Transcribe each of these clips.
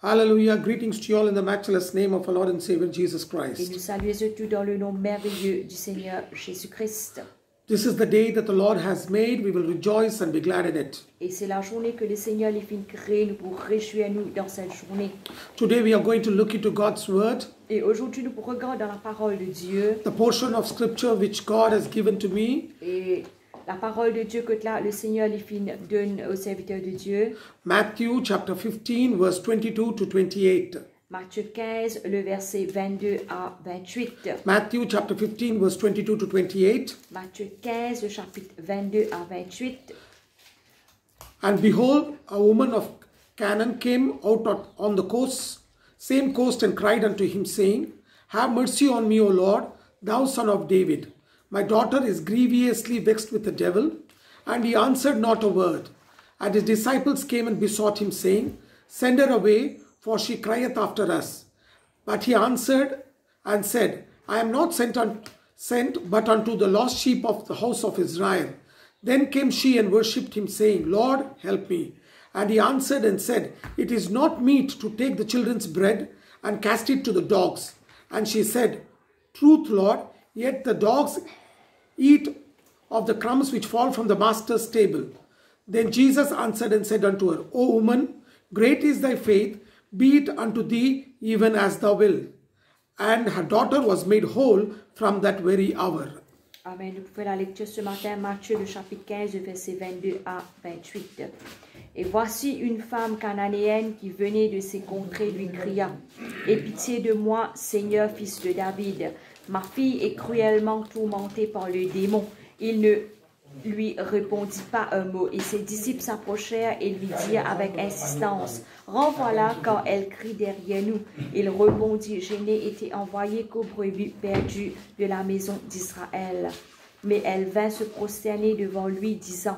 Hallelujah. Greetings to you all in the matchless name of our Lord and Savior Jesus Et Christ. nous saluons tous dans le nom merveilleux du Seigneur Jésus-Christ. This is the day that the Lord has made. We will rejoice and be glad in it. Et c'est la journée que le Seigneur les fit créer, nous pour réjouir nous dans cette journée. Today we are going to look into God's word, Et aujourd'hui, nous regardons dans la parole de Dieu. the portion of scripture which God has given to me, Et la parole de Dieu que là, le Seigneur les fit donne aux serviteurs de Dieu. Matthew chapter 15 verse 22 to 28. Matthieu 15, le verset 22 à 28. Matthew chapter 15 verse 22 to 28. Matthieu 15, le chapitre 22 à 28. And behold, a woman of Canaan came out on the coast, same coast, and cried unto him, saying, Have mercy on me, O Lord, thou son of David. My daughter is grievously vexed with the devil. And he answered not a word. And his disciples came and besought him, saying, Send her away, for she crieth after us. But he answered and said, I am not sent but unto the lost sheep of the house of Israel. Then came she and worshipped him, saying, Lord, help me. And he answered and said, It is not meet to take the children's bread and cast it to the dogs. And she said, Truth, Lord, yet the dogs eat of the crumbs which fall from the master's table. Then Jesus answered and said unto her, O woman, great is thy faith, be it unto thee even as thou wilt. And her daughter was made whole from that very hour. Amen. Nous pouvons la lecture ce matin, Matthieu, le chapitre 15, verset 22 à 28. Et voici une femme cananéenne qui venait de ces contrées lui cria, Aie pitié de moi, Seigneur, fils de David. Ma fille est cruellement tourmentée par le démon. Il ne lui répondit pas un mot, et ses disciples s'approchèrent et lui dirent avec insistance, Renvoie-la car elle crie derrière nous. Il répondit, Je n'ai été envoyé qu'aux brebis perdues de la maison d'Israël. Mais elle vint se prosterner devant lui, disant,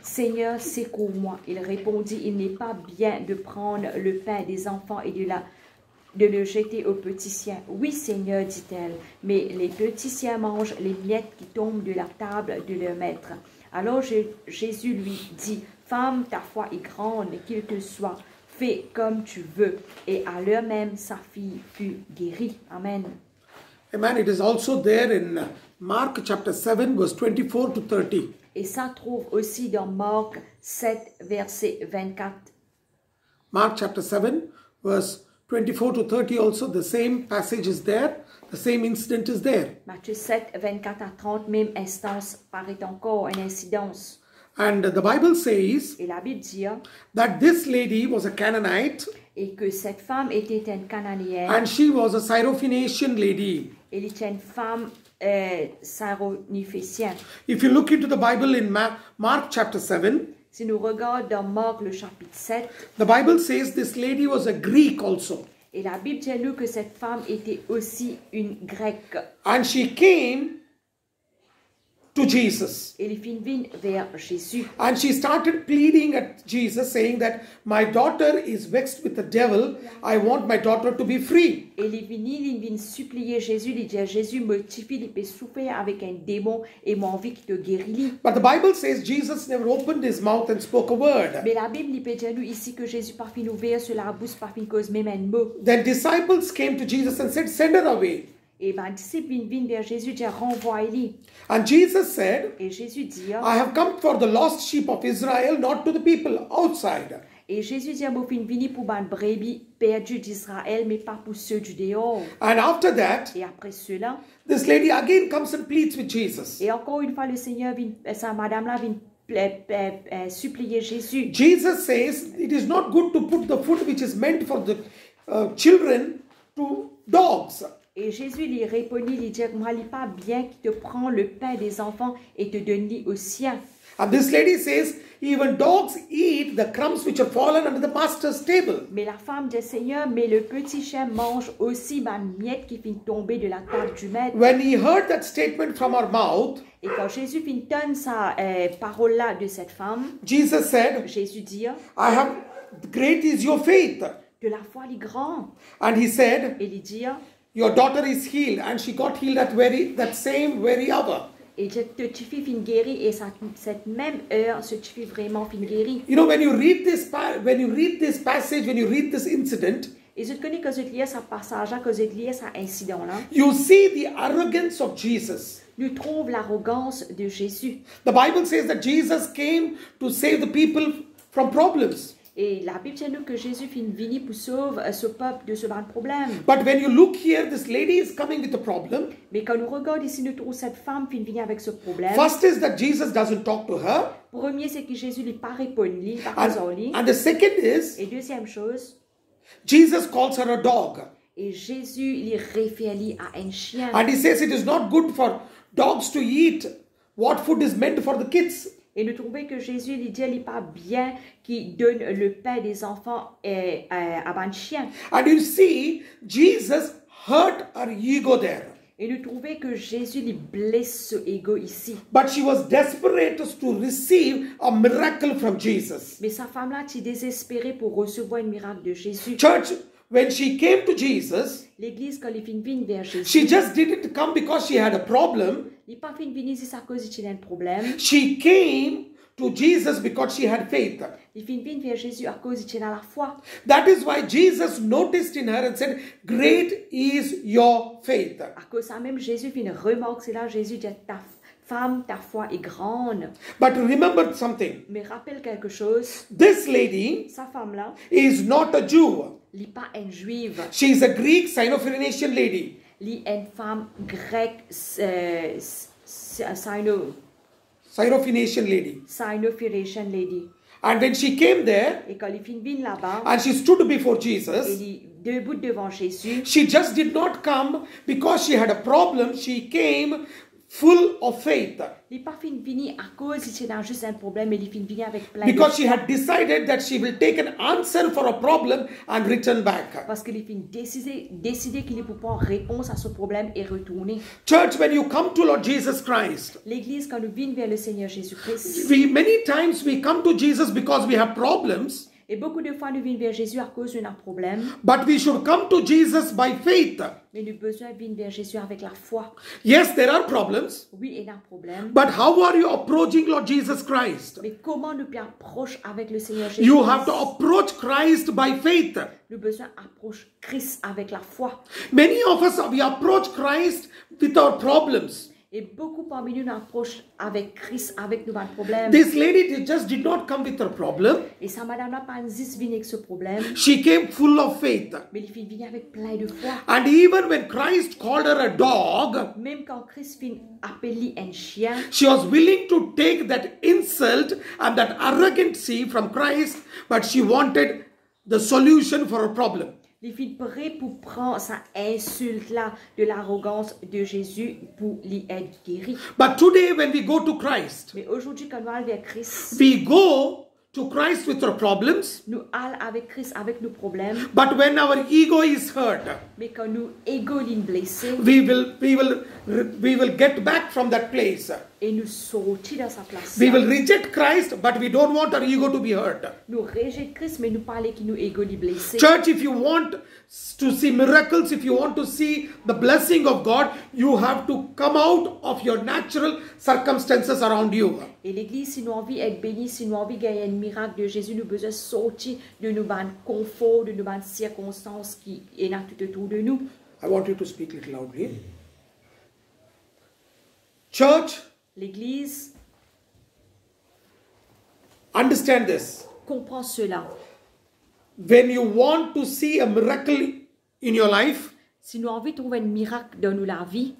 Seigneur, secours-moi. Il répondit, Il n'est pas bien de prendre le pain des enfants et de le jeter aux petits chiens. Oui, Seigneur, dit-elle, mais les petits chiens mangent les miettes qui tombent de la table de leur maître. Alors Jésus lui dit, Femme, ta foi est grande, qu'il te soit fait comme tu veux. Et à l'heure même, sa fille fut guérie. Amen. Amen. It is also there in Mark chapter 7 verse 24 to 30. Et ça trouve aussi dans Marc 7, verset 24. Mark chapter 7 verse 24 to 30 also, the same passage is there, the same incident is there. Matthieu 7, 24 à 30, même instance paraît encore une incidence. And the Bible says Et la Bible dit that this lady was a Canaanite et que cette femme était une Cananéenne. and she was a Syrophoenician lady. Elle était une femme syrophénicienne. If you look into the Bible in Mark chapter 7, Si nous regardons dans Marc le chapitre 7, the Bible says this lady was a Greek also. et la Bible dit nous que cette femme était aussi une grecque. And she came to Jesus. Elle vint vers Jésus. And she started pleading at Jesus, saying that my daughter is vexed with the devil. I want my daughter to be free. Elle vint supplier Jésus, il dit Jésus, me fille, il peut souffrir avec un démon et moi envie qu'il te guérit. But the Bible says Jesus never opened his mouth and spoke a word. Mais la Bible peut dire nous ici que Jésus par fin ouvert sur la bouche par fin cause même un mot. Then disciples came to Jesus and said, Send her away. Et ma disciple vint vers Jésus dit renvoie-les. And Jesus said, Et Jésus dit I have come for the lost sheep of Israel, not to the people outside. Et Jésus dit moi fin vini pour ban brebis perdus d'Israël mais pas pour ceux du dehors. And after that, Et après cela, this lady again comes and pleads with Jesus. et encore une fois le Seigneur vient sa madame là vient supplier Jésus. Jesus says it is not good to put the food which is meant for the children to dogs. Et Jésus lui répondit, il dit, moi, il n'est pas bien qu'il te prend le pain des enfants et te donne aux siens. And this lady says, even dogs eat the crumbs which have fallen under the master's table. Mais la femme dit, Seigneur, mais le petit chien mange aussi ma miette qui finit tomber de la table du maître. When he heard that statement from her mouth, Et quand Jésus finit donner sa parole-là de cette femme, Jesus said, Jésus dit, great is your faith. de la foi, il est grand. And he said, Et il dit, your daughter is healed. And she got healed at that same very hour. Et cette fille fin guérie et cette même heure, cette fille vraiment fin guérie. You know, when you read this passage, when you read this incident, Et je connais que je lis ce passage, que je lis ce incident-là. you see the arrogance of Jesus. Nous trouvons l'arrogance de Jésus. The Bible says that Jesus came to save the people from problems. Et la Bible dit nous que Jésus fin venu pour sauver ce peuple de ce grand problème. But when you look here, this lady is coming with a problem. Mais quand nous regardons ici, nous trouvons cette femme fin venir avec ce problème. First is that Jesus doesn't talk to her. Premier, c'est que Jésus lui pas répond, lui, pas raison. And the second is, Et deuxième chose, Jesus calls her a dog. et Jésus lui réfère à un chien. And he says it is not good for dogs to eat what food is meant for the kids. Et nous trouvons que Jésus lui dit, il n'est pas bien qu'il donne le pain des enfants à un chien. And you see, Jesus hurt her ego there. Et nous trouvons que Jésus lui blesse ce ego ici. But she was desperate to receive a miracle from Jesus. Mais sa femme-là est désespérée pour recevoir un miracle de Jésus. Church, when she came to Jesus, L'église, quand elle vient vers Jésus, she just didn't come because she had a problem. il n'est pas venu ici à cause qu'il a un problème. She came to Jesus because she had faith. Il vient vers Jésus à cause qu'il a la foi. That is why Jesus noticed in her and said, "Great is your faith." À cause de ça même, Jésus vient remarquer cela. Jésus dit, ta femme, ta foi est grande. But remember something. Mais rappelle quelque chose, This lady sa femme-là, is not a Jew. elle n'est pas une juive. She is a Greek Syrophoenician lady. Elle est une femme grecque, Syrophoenician lady. Syrophoenician lady. And when she came there Et quand elle vient là-bas, and she stood before elle Jesus, est debout devant Jésus. she just did not come because she had a problem. She came full of faith. Il n'est pas venu à cause qu'il a juste un problème, mais il est venu avec plein Because de she had decided that she will take an answer for a problem and return back. parce qu'il est venu décider qu'il peut prendre réponse à ce problème et retourner. Church, when you come to Lord Jesus Christ, L'église, quand nous venons vers le Seigneur Jésus-Christ, many times we come to Jesus because we have problems, et beaucoup de fois nous venons vers Jésus à cause d'un problème, but we should come to Jesus by faith. mais nous avons besoin de venir vers Jésus avec la foi. Yes, there are problems, Oui, il y a un problème, but how are you approaching Lord Jesus Christ? mais comment nous approcher avec le Seigneur Jésus? You have to approach Christ by faith. Nous avons besoin d'approcher Christ avec la foi. Many of us, we approach Christ with our problems. Et beaucoup parmi nous approchent avec Christ avec nos problèmes. This lady just did not come with her problem. Et sa madame n'a pas juste venu avec ce problème, She came full of faith. mais il est venu avec plein de foi. And even when Christ called her a dog, Même quand Christ vient appeler un chien, she was willing to take that insult and that arrogancy from Christ, but she wanted the solution for her problem. il est prêt pour prendre sa insulte-là de l'arrogance de Jésus pour lui être guéri. But today, when we go to Christ, Mais aujourd'hui, quand nous allons vers Christ, we go to Christ with our problems, nous allons avec Christ avec nos problèmes. but when our ego is hurt, Mais quand nous ego est blessé we will get back from that place. et nous sortir dans sa place, We will reject Christ, but we don't want our ego to be hurt. nous rejetons Christ, mais nous parlons que nous ego est blessé. Church, if you want to see miracles, if you want to see the blessing of God, you have to come out of your natural circumstances around you. Et l'église, si nous avons envie d'être bénis, si nous avons envie de gagner un miracle de Jésus, nous avons besoin de sortir de nos conforts, de nos circonstances qui sont tout autour de nous. I want you to speak a little loudly. Church, L'église understand this. comprend cela. When you want to see a miracle in your life, Si nous avons envie de trouver un miracle dans la vie,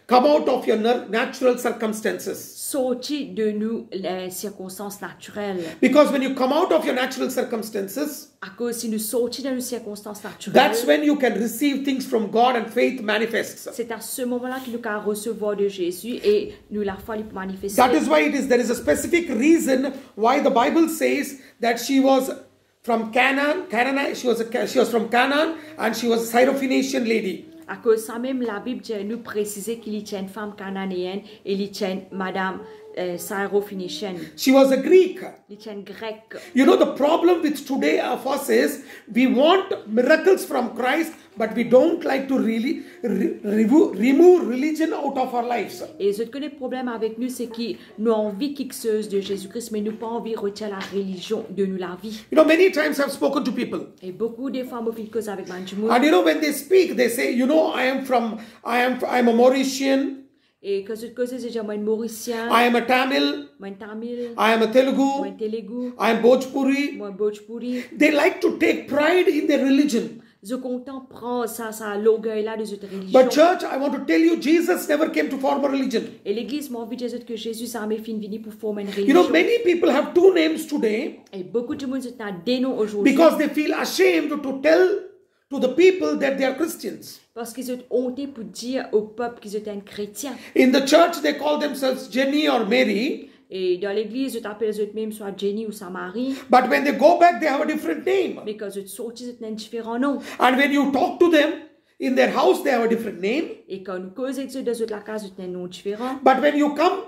come out of your natural circumstances. sortir de nous les circonstances naturelles. Because when you come out of your natural circumstances, À cause si nous sortons de nos circonstances naturelles, that's when you can receive things from God and faith manifests. c'est à ce moment-là que nous pouvons recevoir de Jésus et nous la foi lui manifester. That is why there is a specific reason why the Bible says that she was from Canaan. She was from Canaan and she was a Syrophoenician lady. À cause de ça même, la Bible nous précise qu'il y a une femme cananéenne et il y a une madame syrophénicienne. She was a Greek. Il y a une grecque. You know, the problem with today of us is we want miracles from Christ, but we don't like to really remove religion out of our lives. Et ce que le problème avec nous, c'est que nous avons envie quelque chose de Jésus-Christ, mais nous pas envie de retirer la religion de nous la vie. You know, many times I've spoken to people. Et beaucoup de fois, moi, je fais cause avec Manjimou. And you know, when they speak, they say, you know, I'm a Mauritian, Et que cette cause, c'est déjà moi un Mauricien, I am a Tamil, moi un Tamil, I am a moi Telugu, un Telugu, I am Bhojpuri. moi un Bhojpuri. They like to take pride in their religion. Je content prend ça l'orgueil là de cette religion. But church, I want to tell you, Jesus never came to form a religion. Et l'église m'a envie de dire que Jésus a jamais fini venir pour former une You know, religion. many people have two names today Et beaucoup de monde ont des noms aujourd'hui because they feel ashamed to tell to the people that they are Christians. parce qu'ils ont honte pour dire au peuple qu'ils étaient un chrétien. In the church, they call themselves Jenny or Mary. Et dans l'église, ils appellent eux mêmes soit Jenny ou sa Marie. But when they go back, they have a different name. Mais quand ils sortent, ils ont un différent nom. And when you talk to them in their house, they have a different name. Et quand nous causons avec eux dans la case, ils ont un nom différent. But when you come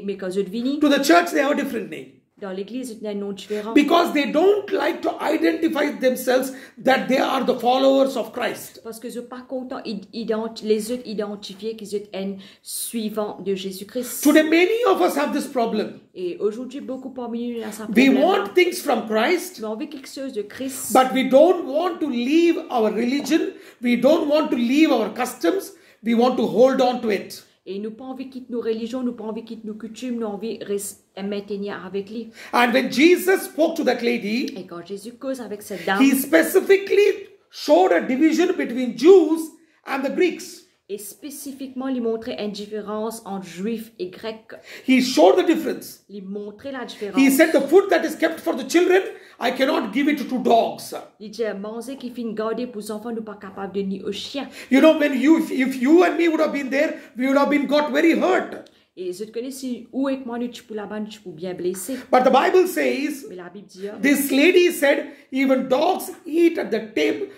Mais quand ils viennent to the church, they have a different name. dans l'église, ils ont un nom différent. Because they don't like to identify themselves that they are the followers of Christ. Parce que je ne suis pas content les autres identifier qu'ils sont un suivant de Jésus-Christ. Today, many of us have this problem. Et aujourd'hui, beaucoup parmi nous ont ça We problème. want things from Christ, Mais on veut quelque chose de Christ. but we don't want to leave our religion. We don't want to leave our customs. We want to hold on to it. Et nous pas envie de quitter nos religions, nous pas envie de quitter nos coutumes, nous envie de maintenir avec lui. And when Jesus spoke to that lady, Et quand Jésus cause avec cette dame, he specifically showed a division between Jews and the Greeks. et spécifiquement lui montrer une différence entre juifs et grecs. He showed the difference. Lui montrer la différence. He said, the food that is kept for the children, I cannot give it to dogs. Il dit manger qui finit garder pour les enfants, nous pas capables de ni aux chiens. You know, when if you and me would have been there, we would have been got very hurt. Et je te connais si où est que moi tu peux là-bas, tu peux bien blesser. But the Bible says, Mais la Bible dit, this lady said, even dogs eat at the table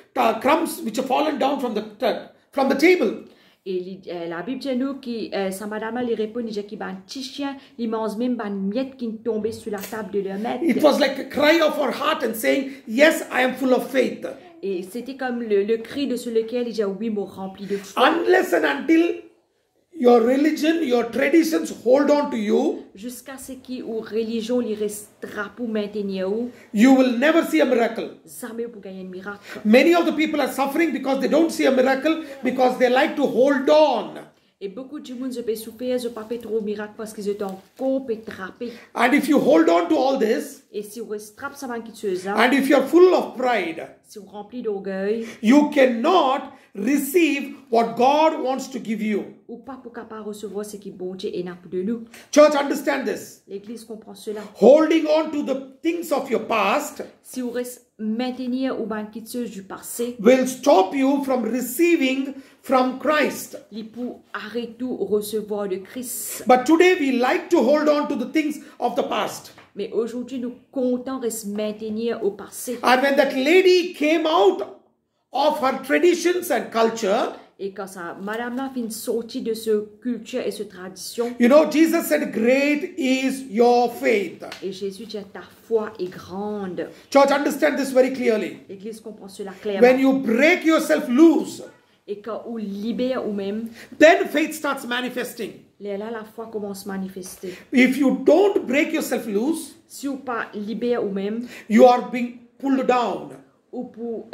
crumbs which have fallen down from the table. et la Bible dit nous que sa madame lui répond, il dit qu'il y a un petit chien, il mange même une miette qui est tombée sur la table de leur maître. It was like a cry of her heart and saying, yes, I am full of faith. Et c'était comme le cri de sur lequel il dit oui, moi rempli de foi. Unless and until your religion, your traditions hold on to you, Jusqu'à ce que ou religion lui restera pour maintenir ou you will never see a miracle. jamais pour gagner un miracle. Many of the people are suffering because they don't see a miracle because they like to hold on. Et beaucoup de monde se peut souffrir, se pas fait trop miracle parce qu'ils étaient encore pétrapés. And if you hold on to all this, Et si on restrape ça qui tu ça, and if you're full of pride, si on remplit d'orgueil, you cannot receive what God wants to give you. ou pas pour capable recevoir ce qui bon Dieu est pour de nous. Church, understand this. L'Église comprend cela. Holding on to the things of your past Si on reste maintenir ou ban quelque chose du passé, will stop you from receiving from Christ. il pour arrêter tout recevoir de Christ. But today we like to hold on to the things of the past. Mais aujourd'hui, nous comptons rester maintenir au passé. And when that lady came out of her traditions and culture, Et quand ça, madame là fin sortie de ce culture et ce tradition, you know, Jesus said, great is your faith. et Jésus dit ta foi est grande. Church, understand this very clearly. L'Église comprend cela clairement. When you break yourself loose, Et quand on libère ou même, then faith starts manifesting. là la foi commence à manifester. If you don't break yourself loose, Si on pas libère ou même, you are being pulled down. ou pour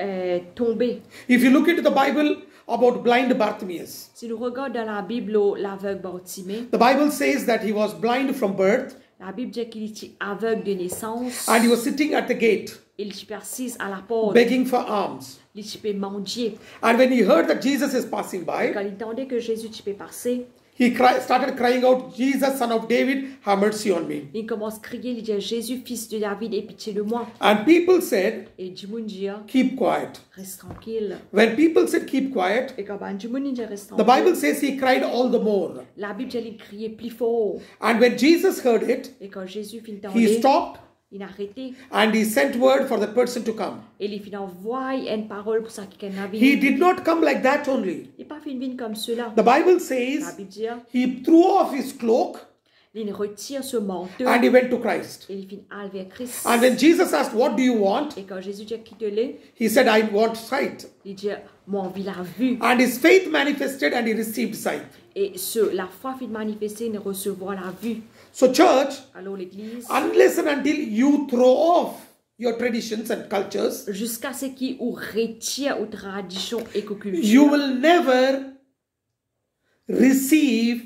tomber. If you look into the Bible about blind Bartimaeus, Si nous regardons dans la Bible l'aveugle Bartimée, the Bible says that he was blind from birth la Bible dit qu'il était aveugle de naissance. and he was sitting at the gate Il était assis à la porte. begging for alms. Il était mendier. And when he heard that Jesus is passing by, Quand il entendait que Jésus était passé, he started crying out, Jesus, son of David, have mercy on me. il commence à crier, il dit Jésus, fils de David, aie pitié de moi. And people said, Et du monde dit, keep quiet. reste tranquille. When people said keep quiet, Et quand du monde dit reste the tranquille, Bible says he cried all the more. la Bible dit il criait plus fort. And when Jesus heard it, Et quand Jésus finit he d'entendre, stopped il a arrêté. and he sent word for the person to come. Et il finit envoyer une parole pour ça qu'il a He vu. did not come like that only. Il n'a pas fait une vie comme cela. The Bible La says Bible dit, he threw off his cloak il retire ce manteau and he went to Christ. et il finit vers Christ. And when Jesus asked, what do you want? Et quand Jésus dit qui te l'est, He said, I want sight. il dit moi envie la vue. And his faith manifested and he received sight. Et la foi fit manifester et recevoir la vue. So church, Alors l'église, unless and until you throw off your traditions and cultures, jusqu'à ce qui ou retire aux traditions et aux cultures, you will never receive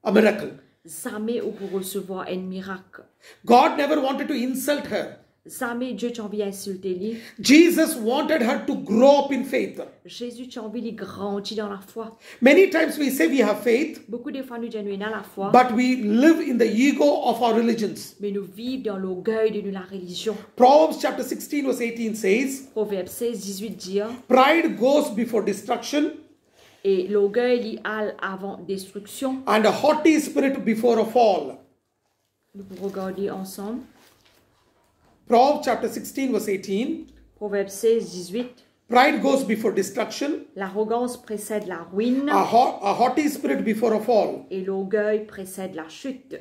a miracle. jamais ou pour recevoir un miracle. God never wanted to insult her. Jamais Dieu t'a envie d'insulter lui. Jesus wanted her to grow up in faith. Jésus t'a envie de grandir dans la foi. Many times we say we have faith, Beaucoup de fois nous disons nous avons la foi, but we live in the ego of our religions. mais nous vivons dans l'orgueil de la religion. Proverbs chapter 16 verse 18 says, Proverbe 16, 18 dit, pride goes before destruction et l'orgueil il a avant destruction. and a haughty spirit before a fall. Nous pouvons regarder ensemble. Proverbs chapter 16 verse 18. Proverbe 16, 18. Pride goes before destruction, L'arrogance précède la ruine a haughty spirit before a fall. et l'orgueil précède la chute.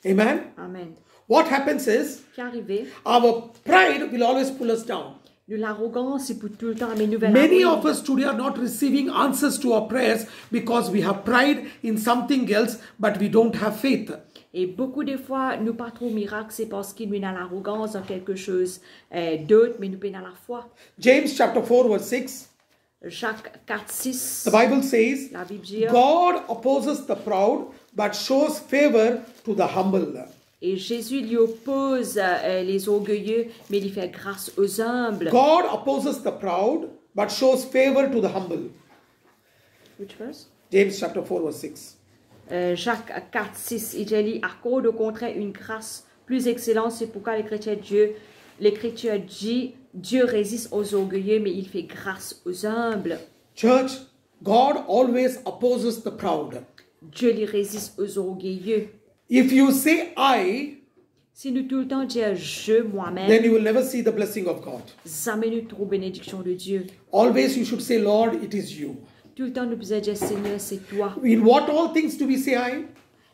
Amen. Amen. What happens is, Qui est arrivé? our pride will always pull us down. L'arrogance, c'est pour tout le temps amener nouvelles. Many of us today are not receiving answers to our prayers because we have pride in something else, but we don't have faith. Et beaucoup de fois, nous pas trop miracle, c'est parce qu'il nous a l'arrogance dans quelque chose d'autre, mais nous pas dans la foi. James chapter 4 verse 6. Jacques 4, 6. The Bible says, La Bible dit, God opposes the proud, but shows favor to the humble. et Jésus lui oppose les orgueilleux, mais il fait grâce aux humbles. God opposes the proud, but shows favor to the humble. Which verse? James chapter 4 verse 6. Jacques 4, 6. Il dit, accorde au contraire une grâce plus excellente. C'est pourquoi l'Écriture dit, Dieu résiste aux orgueilleux, mais il fait grâce aux humbles. Church, God always opposes the proud. Dieu lui résiste aux orgueilleux. If you say I, Si nous tout le temps disons je, moi-même, then you will never see the blessing of God. jamais nous trouvons bénédiction de Dieu. Always you should say, Lord, it is you. Tout le temps nous pouvons dire Seigneur, c'est toi. In what all things do we say I?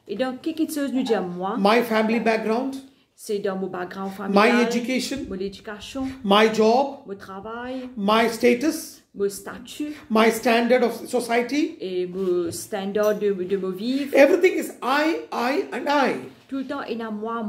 Et dans quelque chose nous disons moi, My family background, c'est dans mon background my familial, education, mon éducation, my job, mon travail, my status, mon statut my standard of society. et mon standard de mon vivre. Everything is I, and I. Tout le temps, il y a moi.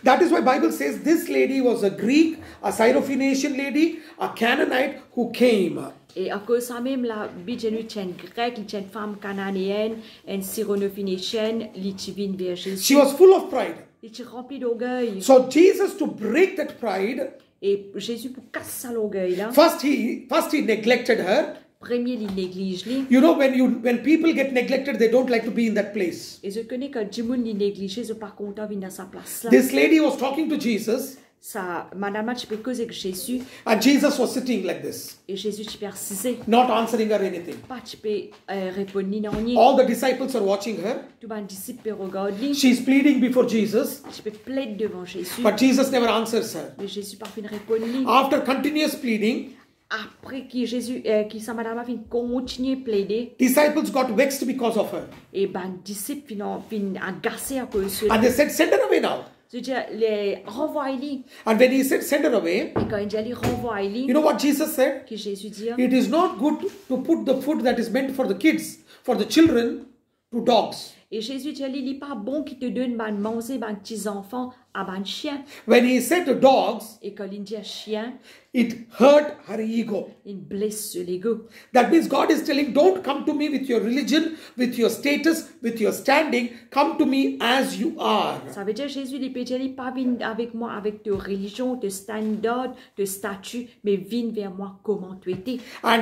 That is why Bible says this lady was a Greek, a Syrophoenician lady, a Canaanite who came. Et à cause de ça même, la Bible nous tient grec, il tient femme cananéenne, une syrophénicienne, il vient vers Jésus. She was full of pride. Il est rempli d'orgueil. So Jesus, to break that pride, Et Jésus, pour casser l'orgueil là, first he neglected her. premier, il néglige lui. You know, when people get neglected, they don't like to be in that place. Et je connais que du monde il néglige, je suis pas content de venir dans sa place là. This lady was talking to Jesus, Ça, madame, tu peux causer avec Jésus, and Jesus was sitting like this, et Jésus, tu peux persisté. not answering her anything. Pas, tu peux répondre ni non ni. All the disciples are watching her. Tout le disciple peut regarder. She's pleading before Jesus, Tu peux plaider devant Jésus. but Jesus never answers her. Mais Jésus pas fin répondre lui. After continuous pleading, Après que Jésus, qui sa madame a fin continuer plaider, disciples got vexed because of her. et ben disciple fin agacé à cause de cela. And they said, send her away now. Je veux dire, les renvoie-les. And when he said, send her away, Et quand il dit renvoie-les, you know what Jesus said? que Jésus dit, It is not good to put the food that is meant for the kids, for the children, to dogs. et Jésus dit, il n'est pas bon qu'il te donne ban manger ban petits enfants à ban chien. When he said to dogs, Et quand il dit chien, it hurt her ego. il blesse l'ego. That means God is telling, don't come to me with your religion, with your status, with your standing. Come to me as you are. Ça veut dire Jésus il peut dire, il pas venir avec moi avec ta religion, ta standard, ta statut, mais viens vers moi comment tu étais. And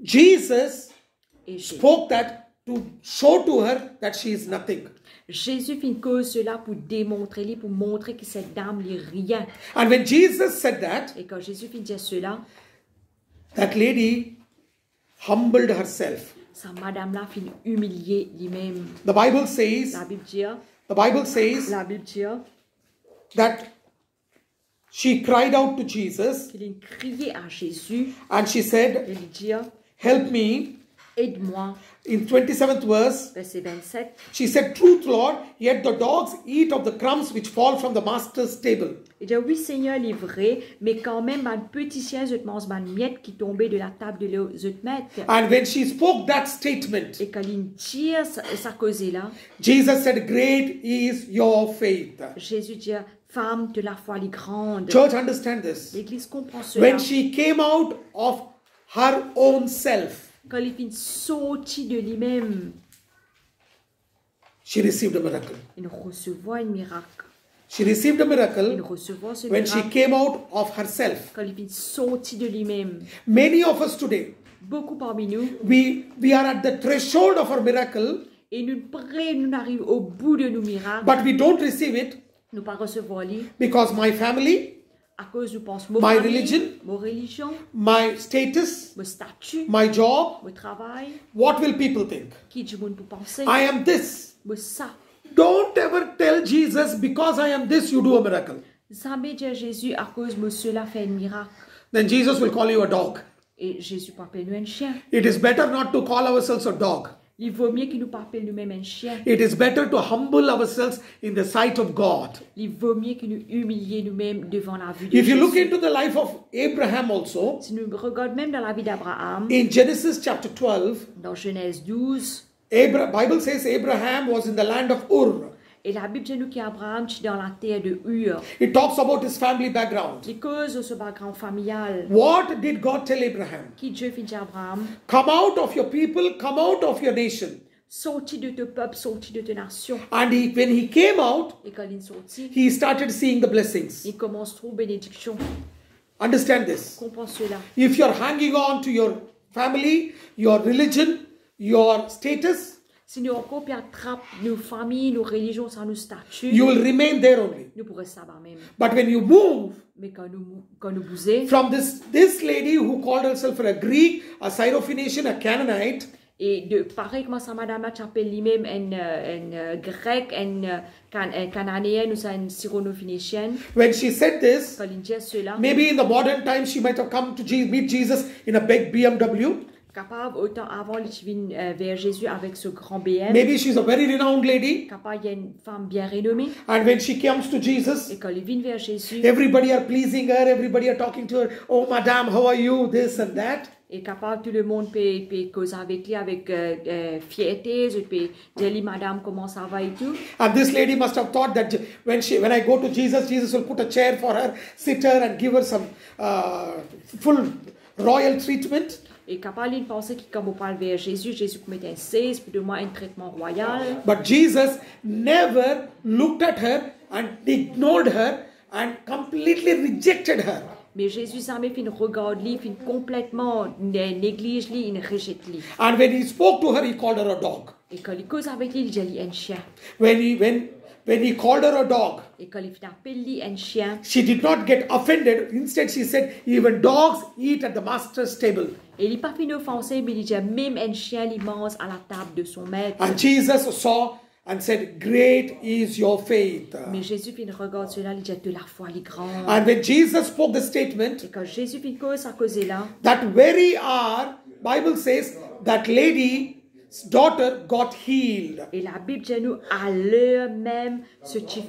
Jesus Et spoke that to show to her that she is nothing. Jésus fit une cause cela pour démontrer, pour montrer que cette dame n'est rien. And when Jesus said that, Et quand Jésus fit dire cela, that lady humbled herself. sa madame-là fit humilier lui-même. The Bible says, La Bible dit that she cried out to Jesus qu'il a crié à Jésus and she said, et lui dit, help me. aide-moi. In 27th verse, Verset 27. she said, truth, Lord, yet the dogs eat of the crumbs which fall from the master's table. Il dit, oui, Seigneur, il est vrai, mais quand même, un petit chien, je te mange ma miette qui tombait de la table de l'autre maître. And when she spoke that statement, Et quand il tire sa causée-là, Jesus said, great is your faith. Jésus dit, femme de la foi, elle est grande. Church, understand this. L'Église comprend cela. When she came out of her own self, Quand il finit sorti de lui-même, she received a miracle. il recevait un miracle. She received a Il miracle recevait ce when she miracle. came out of herself. Quand il finit sorti de lui-même. Many of us today, Beaucoup parmi nous, we are at the threshold of our miracle, et nous arrivons au bout de nos miracles, but we don't receive it nous pas recevoir lui, because my family, à cause nous pensons My religion, mon religion, my status, mon statut, my job, mon travail, what will people think? qui du monde pour penser, I am this. mon ça. Don't ever tell Jesus, because I am this, you do a miracle. Jamais dire Jésus à cause de cela fait un miracle. Then Jesus will call you a dog. Et Jésus peut appeler nous un chien. It is better not to call ourselves a dog. Il vaut mieux qu'il nous appelle nous-mêmes un chien. It is better to humble ourselves in the sight of God. Il vaut mieux que nous humilier nous-mêmes devant la vue de If you look Jésus. into the life of Abraham also, Si nous regardons même dans la vie d'Abraham, in Genesis chapter 12, dans Genèse 12, Bible says Abraham was in the land of Ur. et la Bible dit nous qu'Abraham est dans la terre de Ur. It talks about his family background. Il cause de ce background familial. What did God tell Abraham? Qui Dieu fit à Abraham? Come out of your people, come out of your nation. Sorti de ton peuple, sorti de ta nation. And when he came out, Et quand il est sorti, he started seeing the blessings. il commence à trouver bénédiction. Understand this. Comprends cela. If you're hanging on to your family, your religion, your status, Si nous encore attrape nos familles, nos religions, sans nos statuts, you will remain there only. nous pourrions savoir même. But when you move Mais quand nous bousons, from this lady who called herself a Greek, a Syrophoenician, a Canaanite, et de pareil comme ça, madame a appelé lui-même un grec, un cananéen ou un syrophénicien, when she said this, quand il dit cela, maybe in the modern times she might have come to meet Jesus in a big BMW. capable autant avant il vient vers Jésus avec ce grand BM, Maybe she's a very renowned lady. capable il y a une femme bien renommée, And when she comes to Jesus, et quand il vient vers Jésus, everybody are pleasing her, everybody are talking to her. Oh, madame, how are you? This and that. et capable tout le monde peut causer avec lui avec fierté, je peux dire lui madame comment ça va et tout. And this lady must have thought that when I go to Jesus, Jesus will put a chair for her, sit her, and give her some full royal treatment. Et capable il pensait que quand on parle vers Jésus, Jésus commettait un 16, puis de moi un traitement royal. But Jesus never looked at her and ignored her and completely rejected her. Mais Jésus jamais fin regarde lui, fin complètement néglige lui, il rejette lui. And when he spoke to her, he called her a dog. Et quand il cause avec lui, il dit un chien. When he called her a dog, Et quand il fit appeler lui un chien, she did not get offended. Instead, she said, even dogs eat at the master's table. et il n'est pas fin offensé, mais il dit même un chien il mange à la table de son maître. And Jesus saw and said, great is your faith. Mais Jésus fin regarde cela, il dit de la foi il est grande. And when Jesus spoke the statement, Et quand Jésus fin cause à cause là, that very hour, Bible says, that lady's daughter got healed. et la Bible dit nous à l'heure même ce qui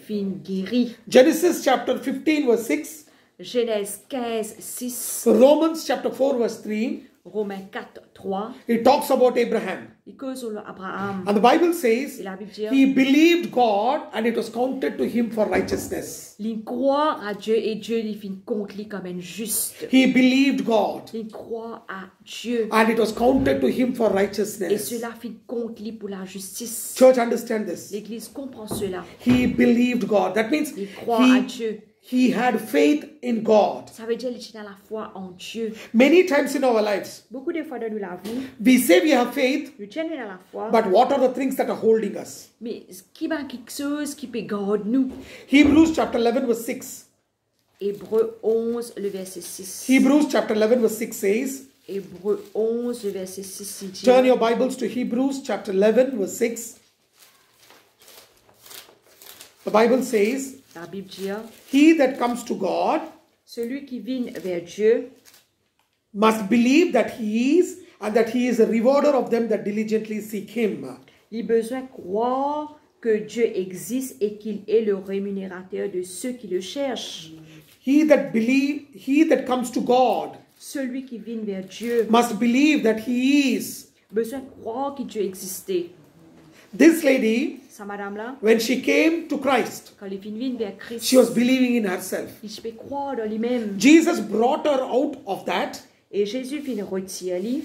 fin guéri. Genesis chapter 15 verse 6, Genèse 15, 6, Romans chapter 4 verse 3, Romains 4, 3, it talks about Abraham. il cause sur Abraham. And the Bible says, Et la Bible dit, he believed God and it was counted to him for righteousness. il croit à Dieu et Dieu lui fin compte lui comme un juste. He believed God Il croit à Dieu and it was counted to him for et righteousness. cela fin compte lui pour la justice. Church, understand this. L'Église comprend cela. He believed God. That means Il croit à Dieu. he had faith in God. Ça veut dire qu'il a la foi en Dieu. Many times in our lives, Beaucoup de fois dans la vie, we say we have faith, nous tenons à la foi, but what are the things that are holding us? mais qui va quelque chose qui peut garder nous. Hebrews chapter 11 verse 6. Hébreux 11, le verset 6. Hebrews chapter 11 verse 6 says, Hébreux 11, le verset 6, il dit, turn your Bibles to Hebrews chapter 11 verse 6. The Bible says, la Bible dit, he that comes to God celui qui vient vers Dieu must believe that he is and that he is a rewarder of them that diligently seek him. Il a besoin de croire que Dieu existe et qu'il est le rémunérateur de ceux qui le cherchent. He that comes to God Celui qui vient vers Dieu must believe that he is. a besoin de croire que Dieu existait. This lady, Sa madame-là, when she came to Christ, quand elle vient vers Christ, she was believing in herself. il peut croire dans lui-même. Jesus brought her out of that, Et Jésus vient retirer lui,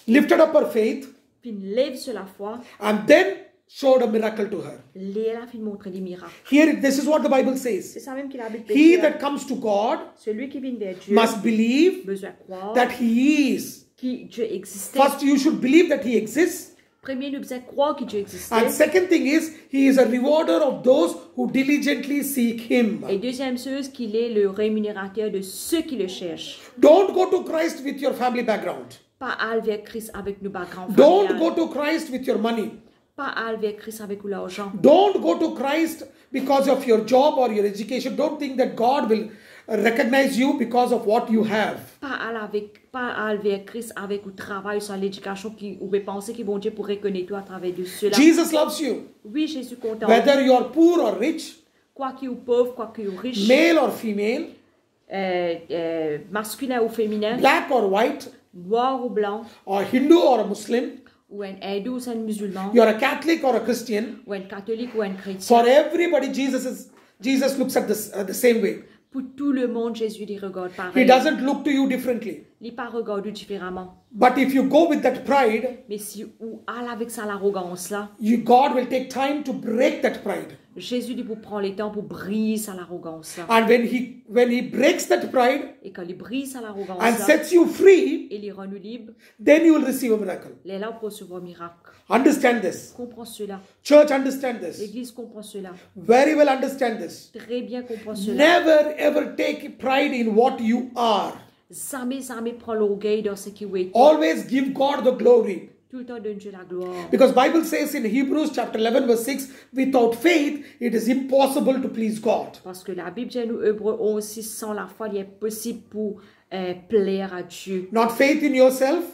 lifted up her faith, puis lève sur la foi, and then showed a miracle to her. Léa a fait montrer des miracles. Here, this is what the Bible C'est says. ça même qu'il a habité. He that comes to God Celui qui vient vers Dieu must believe besoin de croire that he is. que Dieu existait. First, you should believe that he exists. Premier, nous besoin de croire que Dieu existait. And second thing is, he is a rewarder of those who diligently seek him. Et deuxième chose, qu'il est le rémunérateur de ceux qui le cherchent. Don't go to Christ with your family background. Pas aller vers Christ avec nos backgrounds Don't familiales. go to Christ with your money. Pas aller vers Christ avec l'argent. Don't go to Christ because of your job or your education. Don't think that God will recognize you because of what you have. Pas aller vers Christ avec le travail sur l'éducation qui ou penser que bon Dieu pourrait connaître toi à travers de cela. Jesus loves you. Oui, Jésus content. Whether you are poor or rich, Quoi qu'il ou pauvre, quoi qu'il ou riche, male or female, masculin ou féminin, black or white, noir ou blanc, or Hindu or a Muslim, ou un hindou ou un musulman, you are a Catholic or a Christian. ou un catholique ou un chrétien. For everybody, Jesus looks at this the same way. Pour tout le monde, Jésus les regarde He pareil. doesn't look to you differently. Il n'est pas regardé différemment. But if you go with that pride, Mais si ou aller avec ça l'arrogance là, God will take time to break that pride. Jésus lui pour prendre le temps pour briser ça l'arrogance là. And when he breaks that pride Et quand il brise ça l'arrogance and là, sets you free, et il rend nous libre, then you will receive a miracle. il est là pour recevoir un miracle. Understand this. Comprends cela. Church, understand this. L'Église comprend cela. Very well understand this. Très bien comprend cela. Never ever take pride in what you are. Jamais prend l'orgueil dans ce qui est. Always give God the glory. Tout le temps donne Dieu la gloire. Because Bible says in Hebrews chapter 11 verse 6, without faith it is impossible to please God. Parce que la Bible dit nous Hébreux 11:6 sans la foi il est possible pour plaire à Dieu. Not faith in yourself,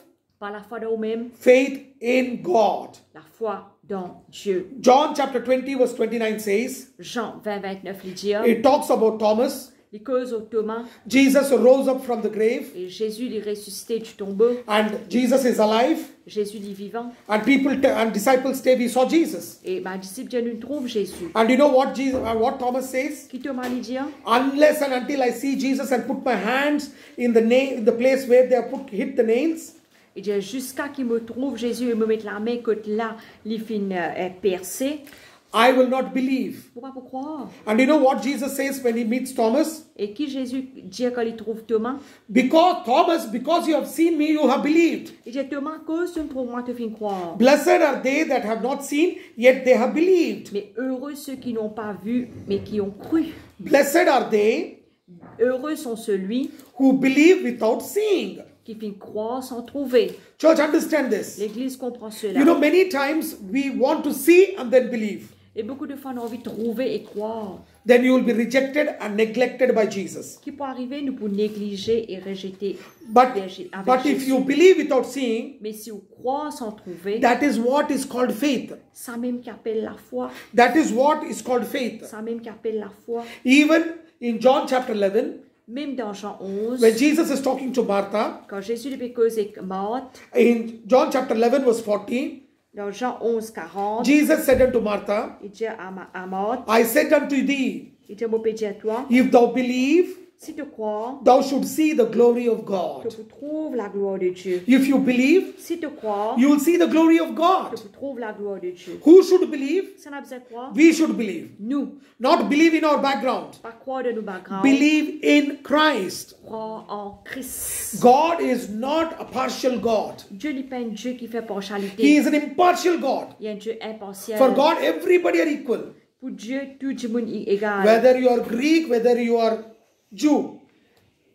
Pas la foi dans vous-même, faith in God. la foi dans Dieu. John chapter 20 verse 29 says, Jean 20:29 il dit, it talks about Thomas. il cause au Thomas Jesus rose up from the grave et Jésus est ressuscité du tombeau. and Jesus is alive, Jésus est vivant and and disciples say we saw Jesus. et ma disciple Dieu nous trouve Jésus. And you know what what Thomas says? Qui Thomas lui dit, Unless and until I see Jesus and put my hands in the place where they have hit the nails, il dit jusqu'à qu'il me trouve Jésus et me mette la main côté là, il finit percé. I will not believe. Pourquoi pas croire? And you know what Jesus says when he meets Thomas? Et qui Jésus dit quand il trouve Thomas? Because you have seen me, you have believed. Il dit Thomas, cause tu me trouves moi, tu finis croire. Blessed are they that have not seen, yet they have believed. Mais heureux ceux qui n'ont pas vu, mais qui ont cru. Blessed are they Heureux sont ceux-là who believe without seeing. qui finissent croire sans trouver. Church, understand this. L'Église comprend cela. You know, many times we want to see and then believe. Et beaucoup de fois, on a envie de trouver et croire. Then you will be rejected and neglected by Jesus. Qui peut arriver, nous pour négliger et rejeter But avec if Jésus. you believe without seeing, Mais si on croit sans trouver, that is what is called faith. ça même qui appelle la foi. That is what is called faith. Ça même qui appelle la foi. Even in John chapter 11, Même dans Jean 11, when Jesus is talking to Martha, quand Jésus lui cause avec Marthe, in John chapter 11 verse 40, dans Jean 11, 40, Jesus said unto Martha, il dit à Marthe, I said unto thee, il dit, moi, pédie à toi, if thou believe, si tu crois, thou should see the glory of tu God. trouves la gloire de Dieu. If you believe, Si tu crois, you will see the glory of God. tu trouves la gloire de Dieu. Who should believe? Si on a besoin de croire, We should believe. nous, Not believe in our background. pas croire de nos backgrounds, Believe in Christ. croire en Christ. God is not a partial God. Dieu n'est pas un Dieu qui fait He partialité. is an impartial God. Il y a un Dieu impartial. For God, everybody are equal. Pour Dieu, tout le monde est égal. Whether you are Greek, whether you are Jew.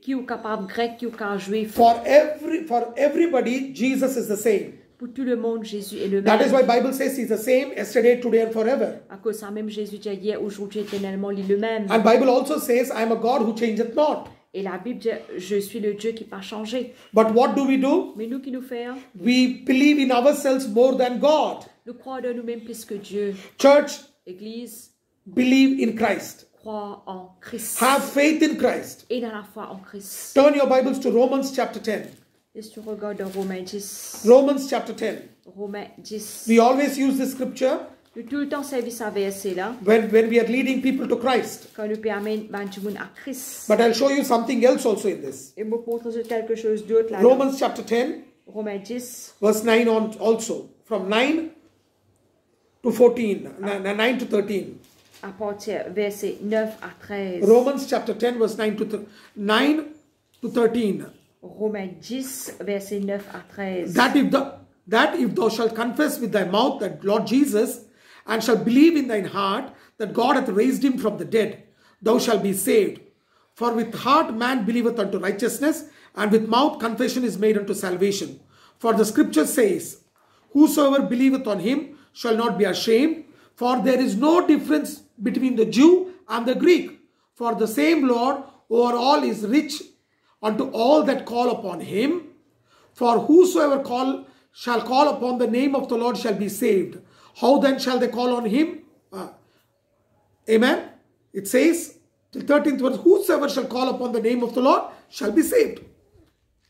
Qui est capable grec, qui est capable juif. For everybody, Jesus is the same. Pour tout le monde, Jésus est le That is même. why Bible says he's the same yesterday, today and forever. À cause de ça même, Jésus dit hier, aujourd'hui, éternellement, il est le même. And Bible also says, I am a God who changeth not. Et la Bible dit, je suis le Dieu qui n'a pas changé. But what do? Mais nous qui nous faisons, We believe in ourselves more than God. nous croyons de nous-mêmes plus que Dieu. Church, Église, believe in Christ. croit en Christ. Have faith in Christ. Et dans la foi en Christ. Turn your Bibles to Romans chapter 10. Et si tu regardes Romains 10. Romans chapter 10. Romains 10. We always use this scripture Nous tout le temps servi ce verset-là. when we are leading people to Christ. Quand nous permettons à Christ. But I'll show you something else also in this. Et vous montrer quelque chose d'autre là. Romans chapter 10, Romains 10. verse 9 on also. From 9 to 14. 9 to 13. À partir verset 9 à 13. Romans chapter 10, verse 9 to 13. Romains 10, verset 9 à 13. That if thou shalt confess with thy mouth that Lord Jesus, and shalt believe in thine heart that God hath raised him from the dead, thou shalt be saved. For with heart man believeth unto righteousness, and with mouth confession is made unto salvation. For the scripture says, whosoever believeth on him shall not be ashamed, for there is no difference between the Jew and the Greek. For the same Lord over all is rich unto all that call upon him. For whosoever shall call upon the name of the Lord shall be saved. How then shall they call on him? Amen. It says, till 13th verse, whosoever shall call upon the name of the Lord shall be saved.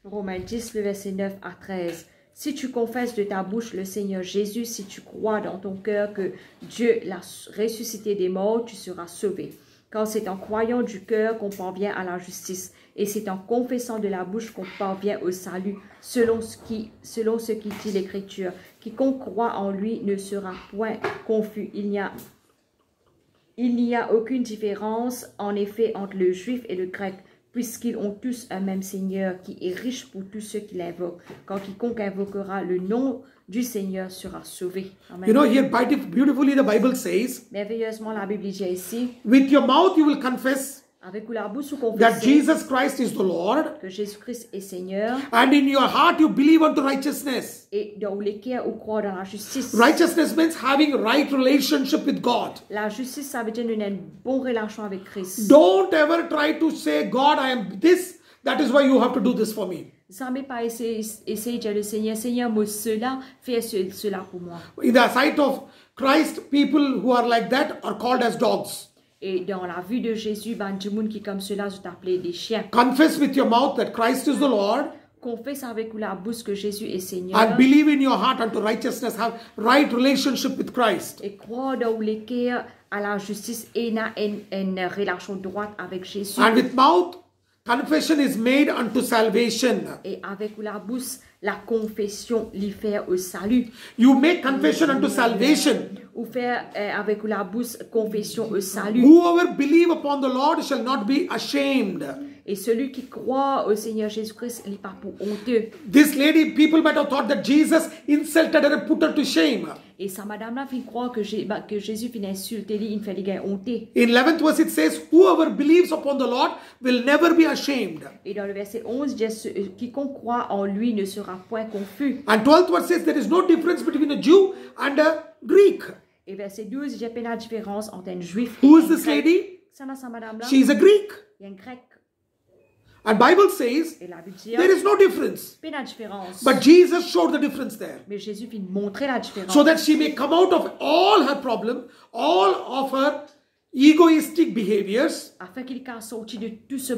Romains 10, le verset 9 à 13. Si tu confesses de ta bouche le Seigneur Jésus, si tu crois dans ton cœur que Dieu l'a ressuscité des morts, tu seras sauvé. Car c'est en croyant du cœur qu'on parvient à la justice, et c'est en confessant de la bouche qu'on parvient au salut, selon ce qui dit l'Écriture. Quiconque croit en lui ne sera point confus. Il n'y a aucune différence, en effet, entre le juif et le grec, puisqu'ils ont tous un même Seigneur qui est riche pour tous ceux qui l'invoquent. Quand quiconque invoquera le nom du Seigneur sera sauvé. Amen. You know, here beautifully the Bible says, Merveilleusement, la Bible dit ici, with your mouth you will confess avec la bouche vous that confessez Jesus Christ is the Lord, que Jésus-Christ est Seigneur, and in your heart you believe unto righteousness. et dans les cœurs vous croyez dans la justice. Righteousness means having right relationship with God. La justice, ça veut dire une bonne relation avec Christ. Don't ever try to say, God, I am this, that is why you have to do this for me. Ça ne pas essayer de dire le Seigneur, Seigneur, moi cela, fais cela pour moi. In the sight of Christ, people who are like that are called as dogs. Et dans la vue de Jésus, ben, du monde qui comme cela, je t'appelais des chiens. Confess with your mouth that Christ is the Lord, Confesse avec la bouche que Jésus est Seigneur. and believe in your heart unto righteousness, have right relationship with Christ. Et croire dans les cœurs à la justice et une relation droite avec Jésus. And with mouth, confession is made unto salvation. Et avec la bouche, la confession l'y faire au salut. You make confession unto salvation. Ou faire avec la bouche confession au salut. Whoever believe upon the Lord shall not be ashamed. Et celui qui croit au Seigneur Jésus-Christ n'est pas pour honteux. This lady, people might have thought that Jesus insulted her and put her to shame. Et sa madame-là fit croire que Jésus finit insulter lui, il fait les gars honter. In 11th verse it says, whoever believes upon the Lord will never be ashamed. Et dans le verset 11, quiconque croit en lui ne sera point confus. And 12th verse says there is no difference between a Jew and a Greek. Et verset 12, j'ai pas la différence entre un juif et Who un is this grec. lady? Ça dans sa madame-là, She is a Greek. il y a un grec. And Bible says Et la Bible dit, there is no difference. pas la différence. But Jesus showed the difference there. Mais Jésus fit montrer la différence. So that she may come out of all her problem, all of her egoistic behaviors. Afin qu'il soit sorti de tout ce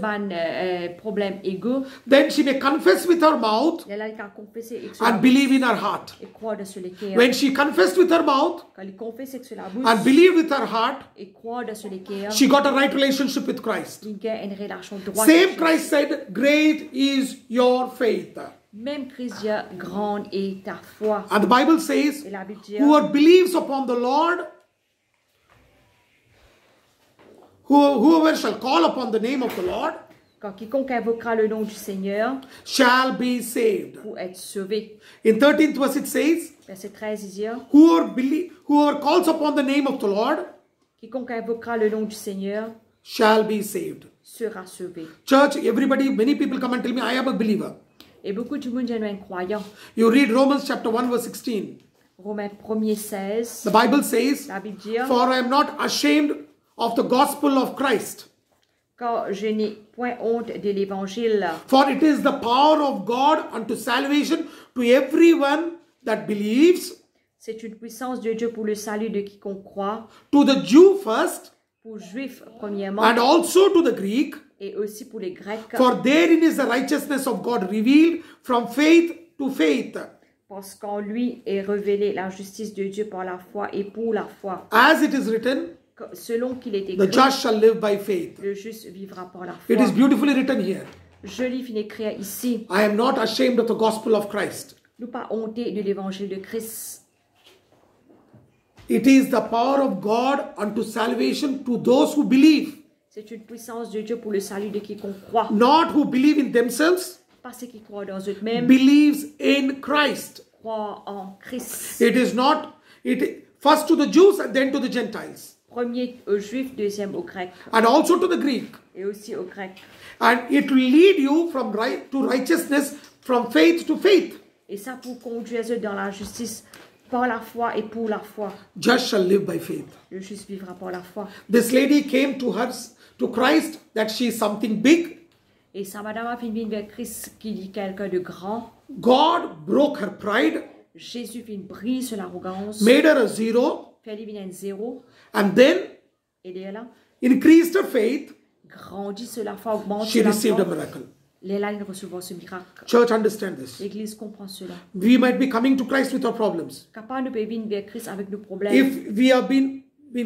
problème égo, Then she may confess with her mouth elle a confessé avec and believe in her heart. et croire de ce cœur. When she confessed with her mouth Quand il confesse avec la bouche and believed with her heart, et croire de ce cœur, she got a right relationship with Christ. il a une relation droite. Same Christ said, great is your faith. Même Christ dit, grande est ta foi. And the Bible says, Et la Bible dit, whoever believes upon the Lord, whoever shall call upon the name of the Lord, quand quiconque invoquera le nom du Seigneur shall be saved. pour être sauvé. In 13th verse it says, Verset 13, il dit, whoever calls upon the name of the Lord quiconque invoquera le nom du Seigneur shall be saved. sera sauvé. Church, many people come and tell me, I am a believer. Et beaucoup de monde est un croyant. You read Romans chapter 1 verse 16. Romains 1er 16, The Bible says, la Bible dit, for I am not ashamed of the gospel of Christ. car je n'ai point honte de l'Évangile. For it is the power of God unto salvation to everyone that believes, C'est une puissance de Dieu pour le salut de quiconque croit, to the Jew first, pour Juifs premièrement, and also to the Greek. et aussi pour les Grecs, For therein is the righteousness of God revealed from faith to faith. parce qu'en lui est révélée la justice de Dieu par la foi et pour la foi. As it is written, Selon qu'il est the écrit, just shall live by faith. le juste vivra par la It is foi. beautifully written here. Joli fin écrit ici. I am not ashamed of the gospel of Christ. Nous pas hontés de l'évangile de Christ. It is the power of God unto salvation to those who believe, C'est une puissance de Dieu pour le salut de quiconque croit. not who believe in themselves, Pas ceux qui croient dans eux-mêmes, believes in Christ. croient en Christ. It is not, it first to the Jews and then to the Gentiles, Premier aux Juifs, deuxième aux Grecs. and also to the Greek. Et aussi aux Grecs. And it will lead you from right to righteousness, from faith to faith. Et ça pour conduire dans la justice par la foi et pour la foi. Just shall live by faith. Le juste vivra par la foi. This lady came to Christ that she is something big. Et sa madame a fini vers Christ qui dit quelqu'un de grand. God broke her pride, Jésus fit brise sur l'arrogance. made her a zero, Fait éliminer un zéro. and then Et de là, increased her faith. grandit sur la foi, augmente She sur la received a foi. miracle. Les là, ils recevront ce miracle. Church, understand this. L'Église comprend cela. We might be coming to Christ with our problems. Capable de venir vers Christ avec nos problèmes. If we have been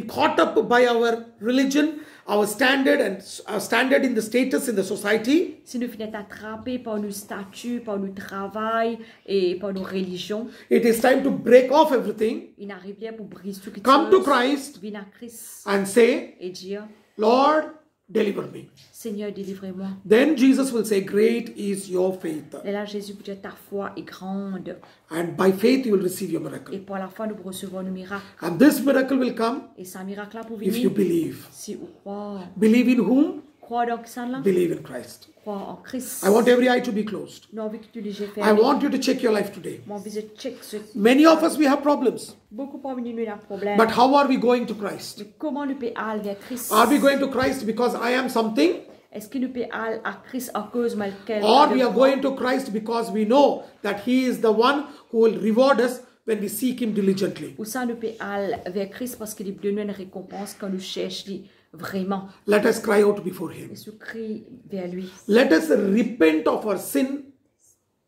caught up by our religion, our standard and our standard in the status in the society, Si nous finissons attrapés par nos statuts, par nos travail et par nos religions, it is time to break off everything, il arrive bien pour briser tout ce qui come to Christ Viens à Christ and say, et dire, Lord, deliver me. Seigneur, délivrez-moi. Then Jesus will say, great is your faith. Et là, Jésus vous dit, ta foi est grande. And by faith you will receive your miracle. Et par la foi, nous recevons nos miracles. And this miracle will come Et c'est un miracle là pour if you venir. believe. Si vous croyez. Believe in whom? Crois dans ça là. Believe in Christ. Crois en Christ. I want every eye to be closed. Nous avons que tu les fait. I want you to check your life today. Mon visite check ce. Many of us, we have problems. Beaucoup parmi nous ont un problème. But how are we going to Christ? Mais comment nous pouvons aller vers Christ? Are we going to Christ because I am something? Est-ce que nous pouvons aller à Christ à cause de quelqu'un? Or we are going to Christ because we know that He is the one who will reward us when we seek Him diligently. Ou ça nous pouvons aller vers Christ parce qu'il donne une récompense quand nous cherchons vraiment. Let us cry out before Him. Et se crie vers lui. Let us repent of our sin,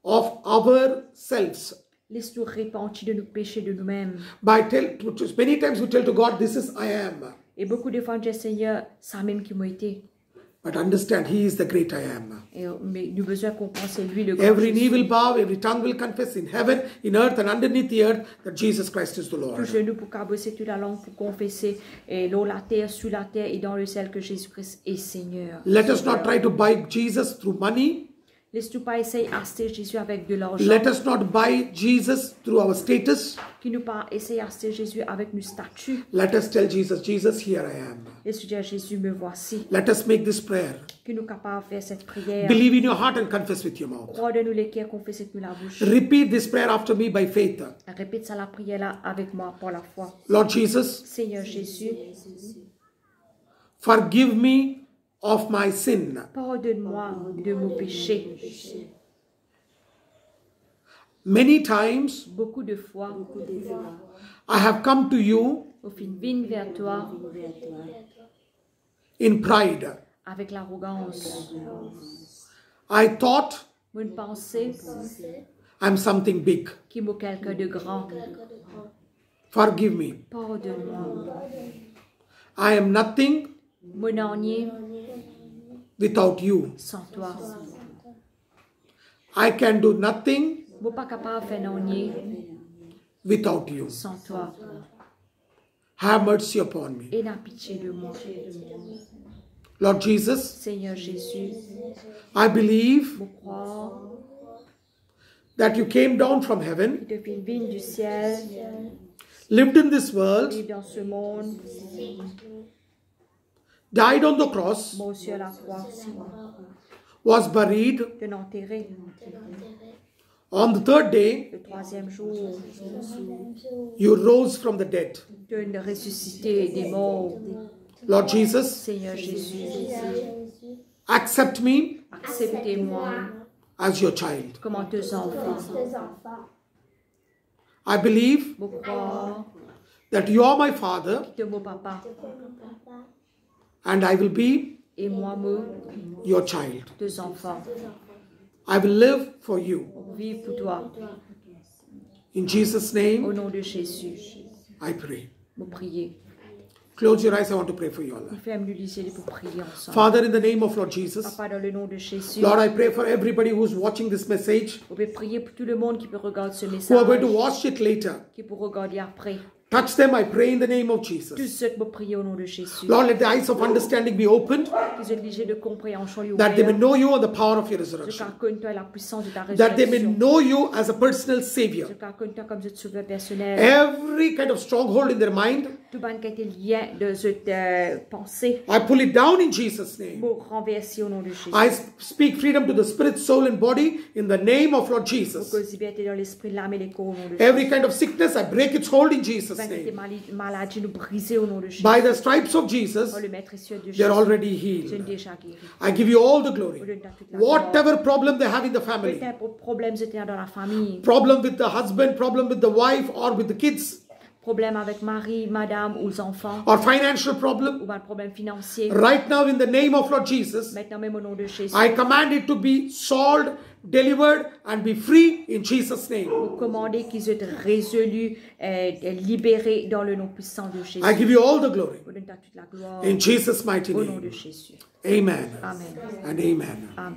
of ourselves. Laisse-nous repentir de nos péchés de nous-mêmes. Many times we tell to God, this is I am. Et beaucoup de fois, on dit, Seigneur, ça même qui m'a été. But understand, He is the great I am. Mais nous avons besoin qu'on pense à lui, le grand Every knee Jésus. will bow, every tongue will confess in heaven, in earth, and underneath the earth that Jesus Christ is the Tout Lord. genou pour cabosser toute la langue pour confesser et l'eau, la terre, sous la terre et dans le ciel que Jésus-Christ est Seigneur. Let us not try to buy Jesus through money. Laisse-nous pas essayer d'acheter Jésus avec de l'argent. Let us not buy Jesus through our status. Qui nous pas essayer d'acheter Jésus avec nos statuts. Let us tell Jesus, Jesus, here I am. Laisse-nous dire Jésus, me voici. Let us make this prayer. Que nous capables de faire cette prière. Believe in your heart and confess with your mouth. Crois de nous les cœurs, confesser de nous la bouche. Repeat this prayer after me by faith. Répète ça la prière là avec moi pour la foi. Lord Jesus, Seigneur Jésus, forgive me of my sin. pardonne-moi de mon péché. Many times Beaucoup de fois, I have come to you au fin vigne vers toi in pride. avec l'arrogance. I thought Mon pensée I'm something big. qui m'a quelqu'un de grand. Forgive me. Pardonne-moi. I am nothing Mon enier without you. sans toi. I can do nothing Je ne suis pas capable de faire un enier without you. sans toi. Have mercy upon me. Et n'aie pitié de moi. Lord Jesus, Seigneur Jésus, I believe je crois that you came down from heaven, que depuis une vigne du ciel, lived in this world, vivre dans ce monde, died on the cross, mort sur la croix, was buried. de l'enterrer. On the third day, Le troisième jour, you rose from the dead. de ressusciter des morts. Lord Jesus, Seigneur Jésus, Accept me Acceptez-moi as your child. comme un tes enfants. I believe Je crois that you are my father que mon papa and I will be et moi-même, your child. tes enfants, I will live for you. on vit pour toi. In Jesus' Au name, nom de Jésus, I pray. vous priez. Close your eyes. I want to pray for you all. Ferme-nous les yeux pour prier ensemble. Father, in the name of Lord Jesus, Papa, dans le nom de Jésus, Lord, I pray for everybody who's watching this message, on peut prier pour tout le monde qui peut regarder ce who are message, going to watch it later. qui peut regarder après. Touch them, I pray, in the name of Tous Jesus. ceux qui vont prier au nom de Jésus, Lord, let the eyes of understanding be opened, qu'ils aient léger de compréhension that they may ouverts, know you and the power of your je resurrection. connais toi la puissance de ta That they may résurrection, know you as a personal Savior. je connais toi comme ce sauveur personnel, Every kind of stronghold in their mind, tout ban qui a été lié de cette pensée, I pull it down in Jesus' name. pour renverser au nom de Jésus. I speak freedom to the spirit, soul, and body in the name of Lord Pour Jesus. cause liberté dans l'esprit, l'âme et les corps au nom de Jésus. Every kind of sickness, I break its hold in Jesus' Ban qui a été name. maladie, nous briser au nom de Jésus. By the stripes of Jesus, Par le maître et Seigneur de Jésus, they're already je suis healed. déjà guéri. I give you all the glory. Je donne toute la gloire. Whatever problem they have in the family, Peut-être problème c'était dans la famille, problem with the husband, problem with the wife, or with the kids, problème avec mari, madame ou les enfants, or financial problem, ou un problème financier. right now in the name of Lord Jesus, Maintenant même au nom de Jésus, I command it to be solved, delivered, and be free in Jesus' name. vous commandez qu'ils soient résolus, libérés dans le nom puissant de Jésus. I give you all the glory. Vous donne toute la gloire In Jesus' mighty au nom de name. Jésus. Amen. Amen. And amen. Amen.